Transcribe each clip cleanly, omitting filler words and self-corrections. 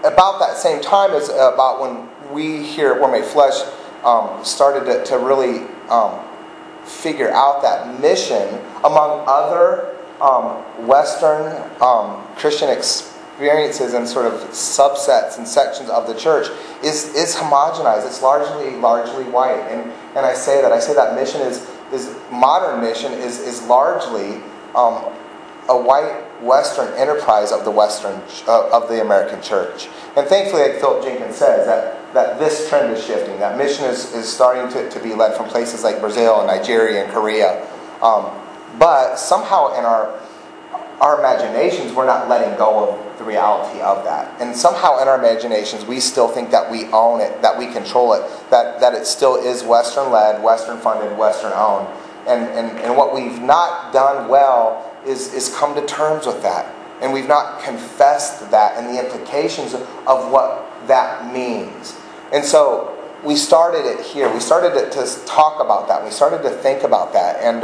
about that same time is about when we here at Warm Made Flesh started to really figure out that mission among other Western Christian experiences and sort of subsets and sections of the church is homogenized. It's largely white. And I say that mission is modern mission is largely a white Western enterprise of the American church. And thankfully, like Philip Jenkins says, that this trend is shifting. That mission is starting to be led from places like Brazil and Nigeria and Korea. But somehow in our imaginations, we're not letting go of the reality of that. And somehow in our imaginations, we still think that we own it, that we control it, that it still is Western-led, Western-funded, Western-owned. And what we've not done well is come to terms with that. And we've not confessed that and the implications of what that means. And so we started it here. We started to talk about that. We started to think about that. And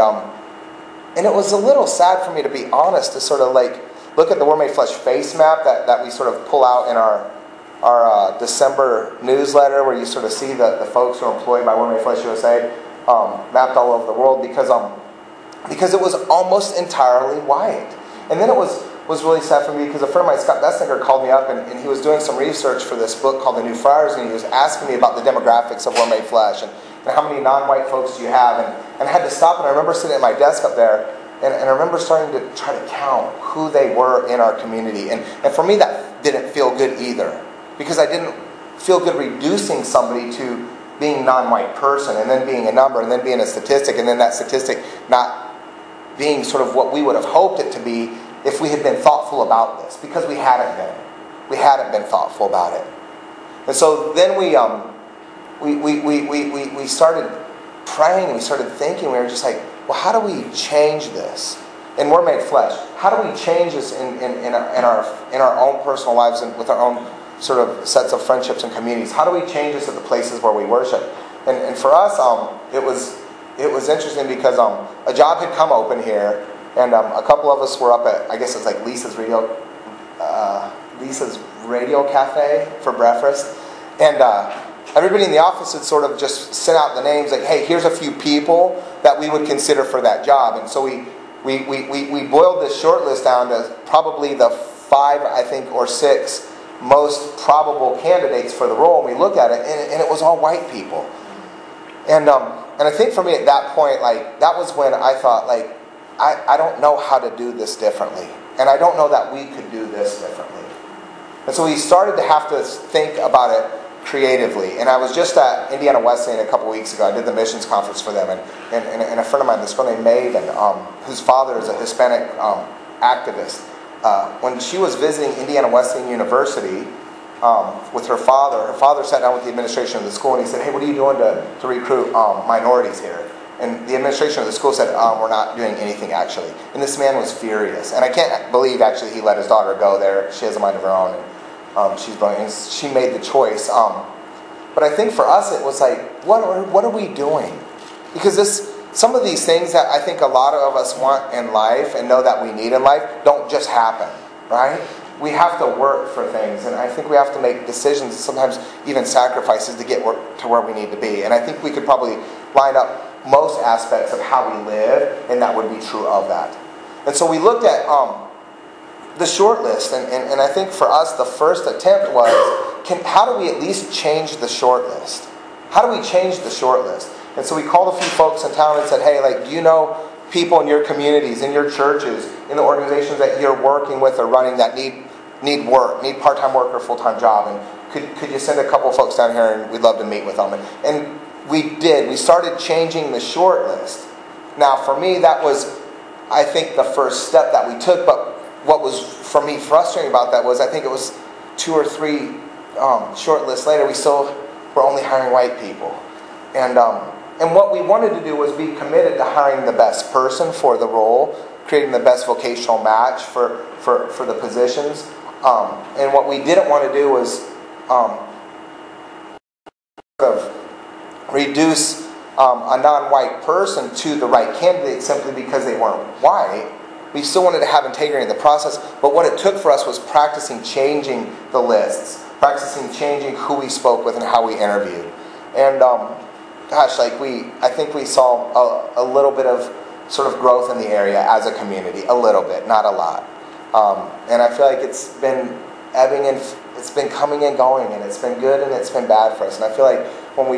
it was a little sad for me, to be honest, to sort of like look at the Warm Made Flesh face map that we sort of pull out in our December newsletter, where you sort of see the folks who are employed by Warm Made Flesh USA mapped all over the world, because it was almost entirely white. And then it was really sad for me because a friend of mine, Scott Bessnicker, called me up and he was doing some research for this book called The New Friars, and he was asking me about the demographics of Warm Made Flesh and how many non-white folks do you have, and I had to stop, and I remember sitting at my desk up there and I remember starting to try to count who they were in our community, and for me that didn't feel good either, because I didn't feel good reducing somebody to being non-white person and then being a number and then being a statistic, and then that statistic not being sort of what we would have hoped it to be if we had been thoughtful about this, because we hadn't been. We hadn't been thoughtful about it. And so then we started praying, we started thinking, we were just like, well, how do we change this? And we're made flesh. How do we change this in our own personal lives and with our own sort of sets of friendships and communities? How do we change this at the places where we worship? And for us, it was interesting because a job had come open here, and a couple of us were up at, I guess it's like Lisa's Radio Cafe for breakfast, and everybody in the office had sort of just sent out the names, like, hey, here's a few people that we would consider for that job. And so we boiled this short list down to probably the 5, I think, or 6 most probable candidates for the role, and we looked at it, and it was all white people. And I think for me at that point, like, that was when I thought, like, I don't know how to do this differently. And I don't know that we could do this differently. And so we started to have to think about it creatively. And I was just at Indiana Wesleyan a couple weeks ago. I did the missions conference for them. And a friend of mine, this girl named Maven, whose father is a Hispanic activist, when she was visiting Indiana Wesleyan University with her father sat down with the administration of the school and he said, hey, what are you doing to recruit minorities here? And the administration of the school said, we're not doing anything, actually. And this man was furious. And I can't believe, actually, he let his daughter go there. She has a mind of her own. And she's brilliant. She made the choice. But I think for us, it was like, what are we doing? Because some of these things that I think a lot of us want in life and know that we need in life don't just happen, right? We have to work for things. And I think we have to make decisions, sometimes even sacrifices, to get to where we need to be. And I think we could probably line up most aspects of how we live, and that would be true of that. And so we looked at the short list, and I think for us the first attempt was, how do we at least change the short list? How do we change the short list? And so we called a few folks in town and said, hey, like, do you know people in your communities, in your churches, in the organizations that you're working with or running that need work, need part-time work or full-time job? And could you send a couple folks down here, and we'd love to meet with them? And we did. We started changing the short list. Now, for me, that was, I think, the first step that we took. But what was, for me, frustrating about that was, I think it was 2 or 3 short lists later, we still were only hiring white people. And what we wanted to do was be committed to hiring the best person for the role, creating the best vocational match for the positions. And what we didn't want to do was reduce a non-white person to the right candidate simply because they weren't white. we still wanted to have integrity in the process, but what it took for us was practicing changing the lists, practicing changing who we spoke with and how we interviewed. And I think we saw a little bit of sort of growth in the area as a community, a little bit, not a lot. And I feel like it's been ebbing and it's been coming and going, and it's been good and it's been bad for us. And I feel like when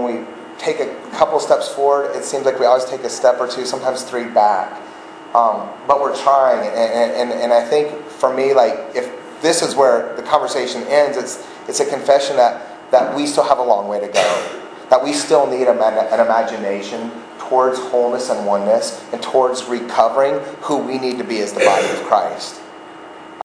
we take a couple steps forward, it seems like we always take a step or two, sometimes 3 back. But we're trying, and I think for me, like, if this is where the conversation ends, it's a confession that we still have a long way to go, that we still need an imagination towards wholeness and oneness, and towards recovering who we need to be as the body of Christ.